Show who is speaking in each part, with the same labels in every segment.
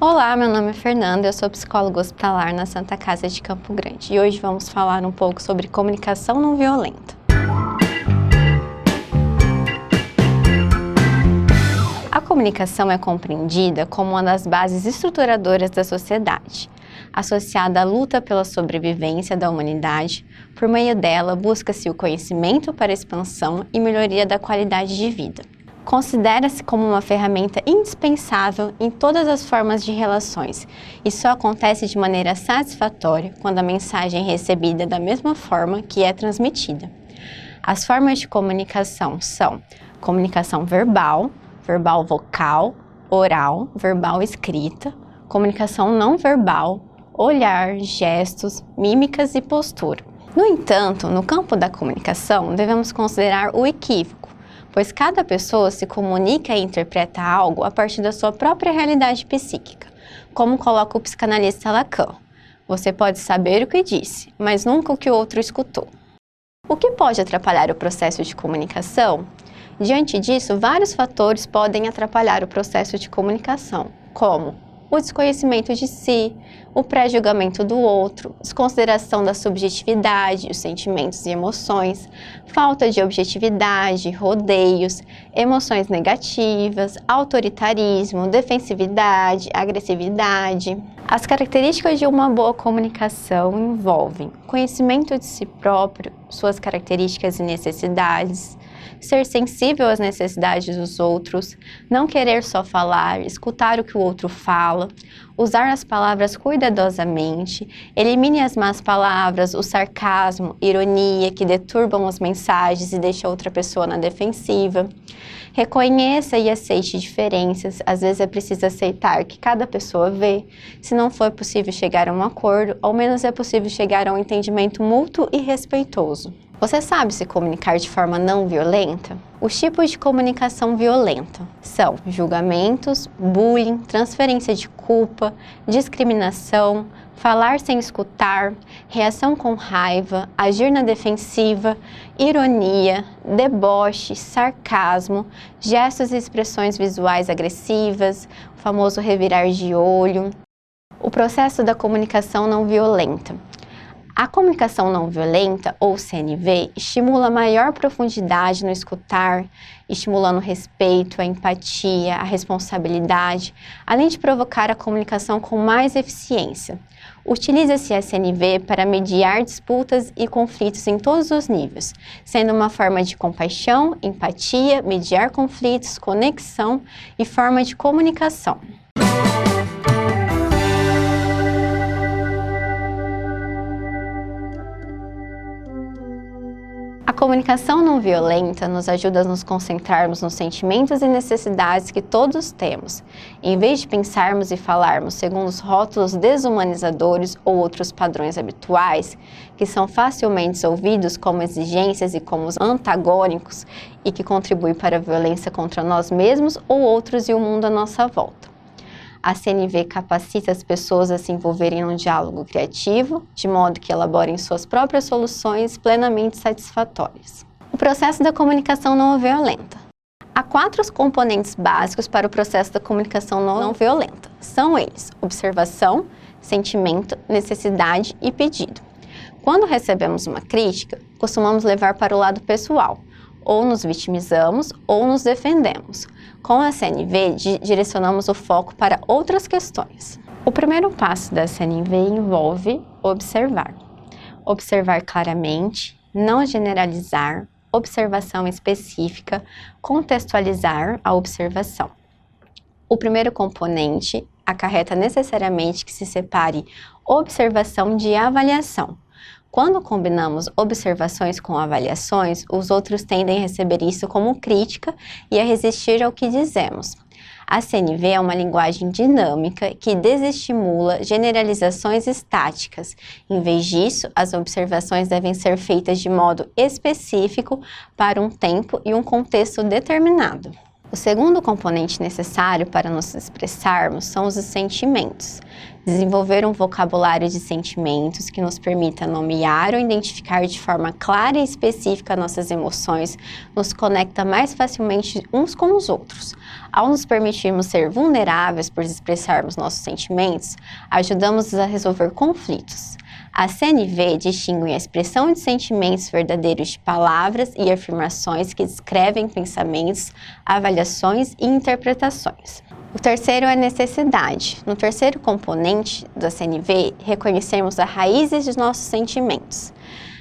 Speaker 1: Olá, meu nome é Fernanda, eu sou psicóloga hospitalar na Santa Casa de Campo Grande e hoje vamos falar um pouco sobre comunicação não violenta. A comunicação é compreendida como uma das bases estruturadoras da sociedade, associada à luta pela sobrevivência da humanidade. Por meio dela, busca-se o conhecimento para a expansão e melhoria da qualidade de vida. Considera-se como uma ferramenta indispensável em todas as formas de relações e só acontece de maneira satisfatória quando a mensagem é recebida da mesma forma que é transmitida. As formas de comunicação são comunicação verbal, verbal vocal, oral, verbal escrita, comunicação não verbal, olhar, gestos, mímicas e postura. No entanto, no campo da comunicação, devemos considerar o equívoco, pois cada pessoa se comunica e interpreta algo a partir da sua própria realidade psíquica, como coloca o psicanalista Lacan. Você pode saber o que disse, mas nunca o que o outro escutou. O que pode atrapalhar o processo de comunicação? Diante disso, vários fatores podem atrapalhar o processo de comunicação, como o desconhecimento de si, o pré-julgamento do outro, desconsideração da subjetividade, os sentimentos e emoções, falta de objetividade, rodeios, emoções negativas, autoritarismo, defensividade, agressividade. As características de uma boa comunicação envolvem conhecimento de si próprio, suas características e necessidades, ser sensível às necessidades dos outros, não querer só falar, escutar o que o outro fala, usar as palavras cuidadosamente, elimine as más palavras, o sarcasmo, ironia que deturbam as mensagens e deixam outra pessoa na defensiva. Reconheça e aceite diferenças, às vezes é preciso aceitar que cada pessoa vê. Se não for possível chegar a um acordo, ao menos é possível chegar a um entendimento mútuo e respeitoso. Você sabe se comunicar de forma não violenta? Os tipos de comunicação violenta são julgamentos, bullying, transferência de culpa, discriminação, falar sem escutar, reação com raiva, agir na defensiva, ironia, deboche, sarcasmo, gestos e expressões visuais agressivas, o famoso revirar de olho. O processo da comunicação não violenta. A comunicação não violenta, ou CNV, estimula maior profundidade no escutar, estimulando o respeito, a empatia, a responsabilidade, além de provocar a comunicação com mais eficiência. Utiliza-se a CNV para mediar disputas e conflitos em todos os níveis, sendo uma forma de compaixão, empatia, mediar conflitos, conexão e forma de comunicação. A comunicação não violenta nos ajuda a nos concentrarmos nos sentimentos e necessidades que todos temos, em vez de pensarmos e falarmos segundo os rótulos desumanizadores ou outros padrões habituais, que são facilmente ouvidos como exigências e como antagônicos e que contribuem para a violência contra nós mesmos ou outros e o mundo à nossa volta. A CNV capacita as pessoas a se envolverem em um diálogo criativo, de modo que elaborem suas próprias soluções plenamente satisfatórias. O processo da comunicação não violenta. Há 4 componentes básicos para o processo da comunicação não violenta. São eles: observação, sentimento, necessidade e pedido. Quando recebemos uma crítica, costumamos levar para o lado pessoal, ou nos vitimizamos ou nos defendemos. Com a CNV, direcionamos o foco para outras questões. O primeiro passo da CNV envolve observar. Observar claramente, não generalizar, observação específica, contextualizar a observação. O primeiro componente acarreta necessariamente que se separe observação de avaliação. Quando combinamos observações com avaliações, os outros tendem a receber isso como crítica e a resistir ao que dizemos. A CNV é uma linguagem dinâmica que desestimula generalizações estáticas. Em vez disso, as observações devem ser feitas de modo específico para um tempo e um contexto determinado. O segundo componente necessário para nos expressarmos são os sentimentos. Desenvolver um vocabulário de sentimentos que nos permita nomear ou identificar de forma clara e específica nossas emoções nos conecta mais facilmente uns com os outros. Ao nos permitirmos ser vulneráveis por expressarmos nossos sentimentos, ajudamos a resolver conflitos. A CNV distingue a expressão de sentimentos verdadeiros de palavras e afirmações que descrevem pensamentos, avaliações e interpretações. O terceiro é a necessidade. No terceiro componente da CNV, reconhecemos as raízes dos nossos sentimentos.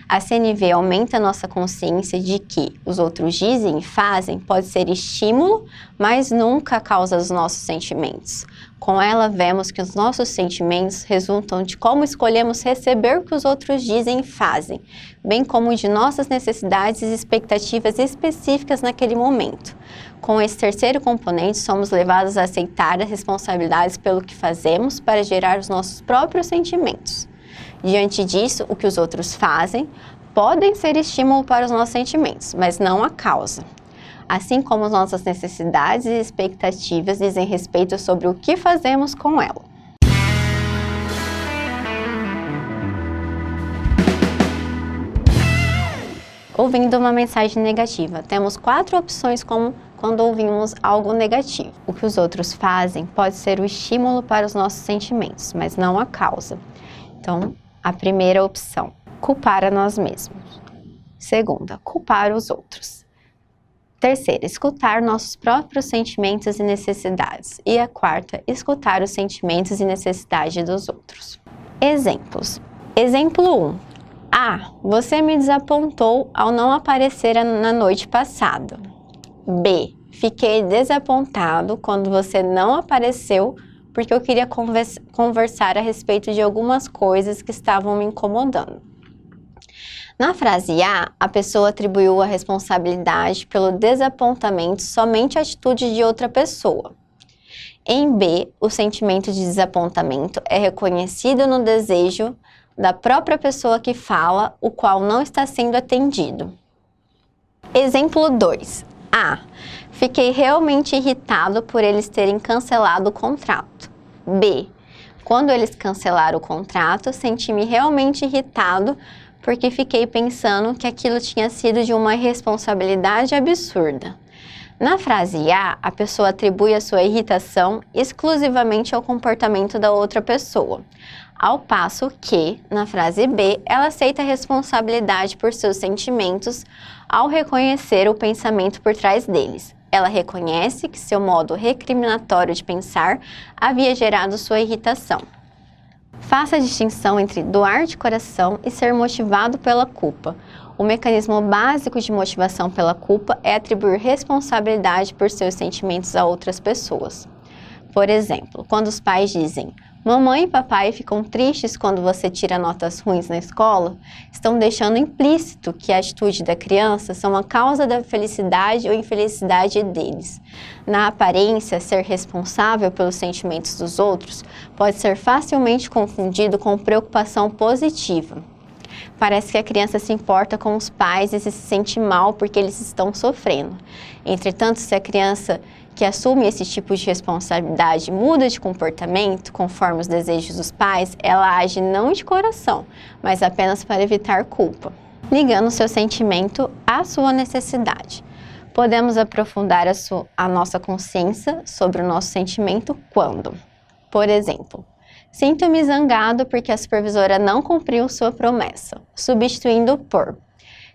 Speaker 1: A CNV aumenta a nossa consciência de que os outros dizem e fazem pode ser estímulo, mas nunca a causa dos nossos sentimentos. Com ela, vemos que os nossos sentimentos resultam de como escolhemos receber o que os outros dizem e fazem, bem como de nossas necessidades e expectativas específicas naquele momento. Com esse terceiro componente, somos levados a aceitar as responsabilidades pelo que fazemos para gerar os nossos próprios sentimentos. Diante disso, o que os outros fazem podem ser estímulo para os nossos sentimentos, mas não a causa. Assim como as nossas necessidades e expectativas dizem respeito sobre o que fazemos com ela. Ouvindo uma mensagem negativa, temos 4 opções como quando ouvimos algo negativo. O que os outros fazem pode ser o estímulo para os nossos sentimentos, mas não a causa. Então, a primeira opção, culpar a nós mesmos. Segunda, culpar os outros. Terceira, escutar nossos próprios sentimentos e necessidades. E a quarta, escutar os sentimentos e necessidades dos outros. Exemplos. Exemplo 1. A. Você me desapontou ao não aparecer na noite passada. B. Fiquei desapontado quando você não apareceu porque eu queria conversar a respeito de algumas coisas que estavam me incomodando. Na frase A pessoa atribuiu a responsabilidade pelo desapontamento somente à atitude de outra pessoa. Em B, o sentimento de desapontamento é reconhecido no desejo da própria pessoa que fala, o qual não está sendo atendido. Exemplo 2. A. Fiquei realmente irritado por eles terem cancelado o contrato. B. Quando eles cancelaram o contrato, senti-me realmente irritado porque fiquei pensando que aquilo tinha sido de uma irresponsabilidade absurda. Na frase A pessoa atribui a sua irritação exclusivamente ao comportamento da outra pessoa, ao passo que, na frase B, ela aceita a responsabilidade por seus sentimentos ao reconhecer o pensamento por trás deles. Ela reconhece que seu modo recriminatório de pensar havia gerado sua irritação. Faça a distinção entre doar de coração e ser motivado pela culpa. O mecanismo básico de motivação pela culpa é atribuir responsabilidade por seus sentimentos a outras pessoas. Por exemplo, quando os pais dizem: mamãe e papai ficam tristes quando você tira notas ruins na escola, estão deixando implícito que a atitude da criança são a causa da felicidade ou infelicidade deles. Na aparência, ser responsável pelos sentimentos dos outros pode ser facilmente confundido com preocupação positiva. Parece que a criança se importa com os pais e se sente mal porque eles estão sofrendo. Entretanto, se a criança que assume esse tipo de responsabilidade muda de comportamento conforme os desejos dos pais, ela age não de coração, mas apenas para evitar culpa, ligando seu sentimento à sua necessidade. Podemos aprofundar a nossa consciência sobre o nosso sentimento quando, por exemplo, sinto-me zangado porque a supervisora não cumpriu sua promessa, substituindo por: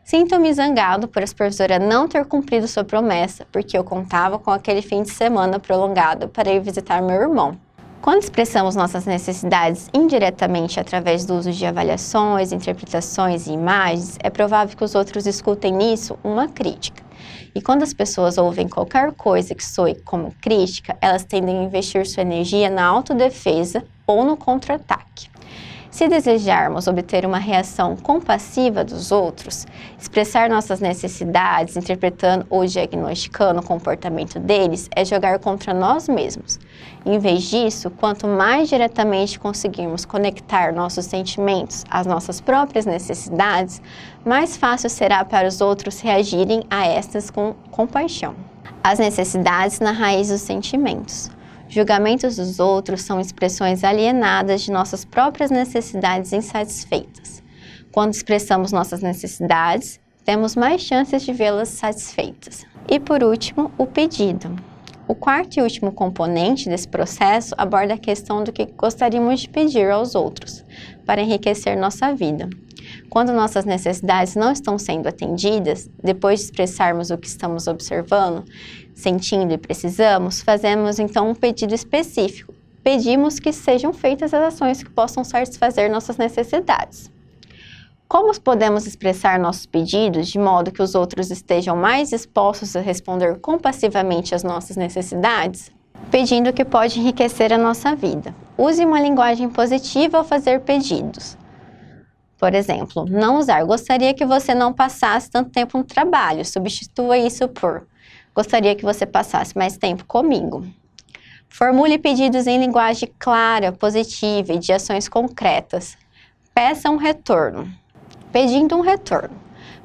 Speaker 1: sinto-me zangado por a supervisora não ter cumprido sua promessa, porque eu contava com aquele fim de semana prolongado para ir visitar meu irmão. Quando expressamos nossas necessidades indiretamente através do uso de avaliações, interpretações e imagens, é provável que os outros escutem nisso uma crítica. E quando as pessoas ouvem qualquer coisa que soe como crítica, elas tendem a investir sua energia na autodefesa ou no contra-ataque. Se desejarmos obter uma reação compassiva dos outros, expressar nossas necessidades, interpretando ou diagnosticando o comportamento deles, é jogar contra nós mesmos. Em vez disso, quanto mais diretamente conseguirmos conectar nossos sentimentos às nossas próprias necessidades, mais fácil será para os outros reagirem a estas com compaixão. As necessidades na raiz dos sentimentos. Julgamentos dos outros são expressões alienadas de nossas próprias necessidades insatisfeitas. Quando expressamos nossas necessidades, temos mais chances de vê-las satisfeitas. E por último, o pedido. O quarto e último componente desse processo aborda a questão do que gostaríamos de pedir aos outros, para enriquecer nossa vida. Quando nossas necessidades não estão sendo atendidas, depois de expressarmos o que estamos observando, sentindo e precisamos, fazemos então um pedido específico. Pedimos que sejam feitas as ações que possam satisfazer nossas necessidades. Como podemos expressar nossos pedidos de modo que os outros estejam mais dispostos a responder compassivamente às nossas necessidades? Pedindo o que pode enriquecer a nossa vida. Use uma linguagem positiva ao fazer pedidos. Por exemplo, não usar "gostaria que você não passasse tanto tempo no trabalho", substitua isso por "gostaria que você passasse mais tempo comigo". Formule pedidos em linguagem clara, positiva e de ações concretas. Peça um retorno. Pedindo um retorno.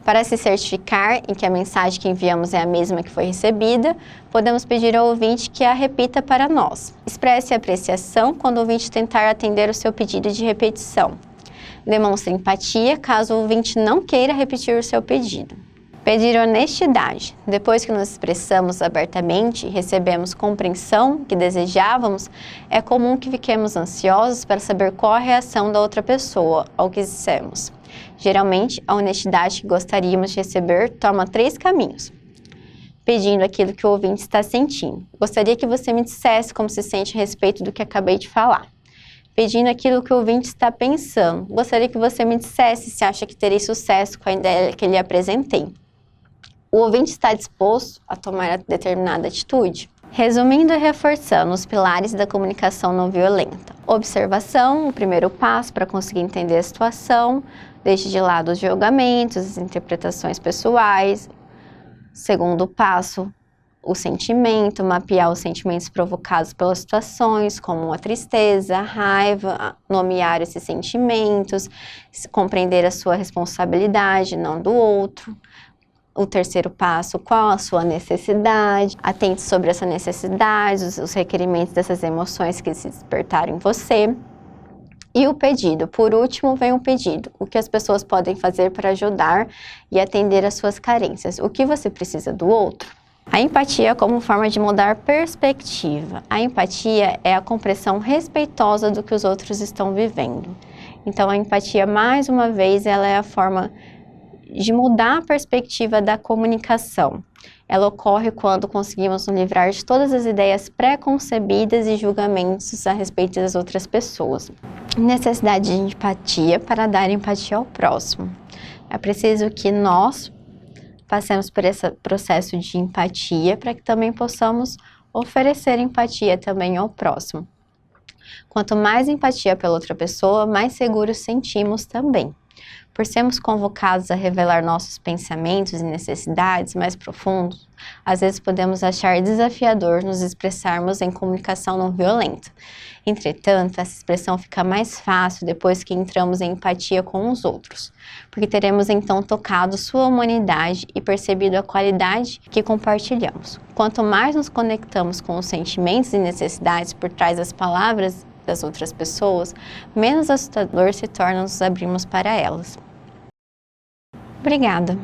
Speaker 1: Para se certificar em que a mensagem que enviamos é a mesma que foi recebida, podemos pedir ao ouvinte que a repita para nós. Expresse apreciação quando o ouvinte tentar atender o seu pedido de repetição. Demonstre empatia caso o ouvinte não queira repetir o seu pedido. Pedir honestidade. Depois que nos expressamos abertamente e recebemos compreensão que desejávamos, é comum que fiquemos ansiosos para saber qual a reação da outra pessoa ao que dissemos. Geralmente, a honestidade que gostaríamos de receber toma 3 caminhos. Pedindo aquilo que o ouvinte está sentindo. Gostaria que você me dissesse como se sente a respeito do que acabei de falar. Pedindo aquilo que o ouvinte está pensando. Gostaria que você me dissesse se acha que terei sucesso com a ideia que lhe apresentei. O ouvinte está disposto a tomar determinada atitude? Resumindo e reforçando os pilares da comunicação não violenta. Observação, o primeiro passo para conseguir entender a situação. Deixe de lado os julgamentos, as interpretações pessoais. Segundo passo, o sentimento, mapear os sentimentos provocados pelas situações, como a tristeza, a raiva, nomear esses sentimentos, compreender a sua responsabilidade, não do outro. O terceiro passo, qual a sua necessidade? Atente sobre essa necessidade, os requerimentos dessas emoções que se despertaram em você. E o pedido. Por último, vem o pedido. O que as pessoas podem fazer para ajudar e atender às suas carências? O que você precisa do outro? A empatia como forma de mudar perspectiva. A empatia é a compreensão respeitosa do que os outros estão vivendo. Então, a empatia, mais uma vez, ela é a forma de mudar a perspectiva da comunicação. Ela ocorre quando conseguimos nos livrar de todas as ideias pré-concebidas e julgamentos a respeito das outras pessoas. Necessidade de empatia para dar empatia ao próximo. É preciso que nós passemos por esse processo de empatia para que também possamos oferecer empatia também ao próximo. Quanto mais empatia pela outra pessoa, mais seguros sentimos também. Por sermos convocados a revelar nossos pensamentos e necessidades mais profundos, às vezes podemos achar desafiador nos expressarmos em comunicação não violenta. Entretanto, essa expressão fica mais fácil depois que entramos em empatia com os outros, porque teremos então tocado sua humanidade e percebido a qualidade que compartilhamos. Quanto mais nos conectamos com os sentimentos e necessidades por trás das palavras das outras pessoas, menos assustador se torna nos abrirmos para elas. Obrigada!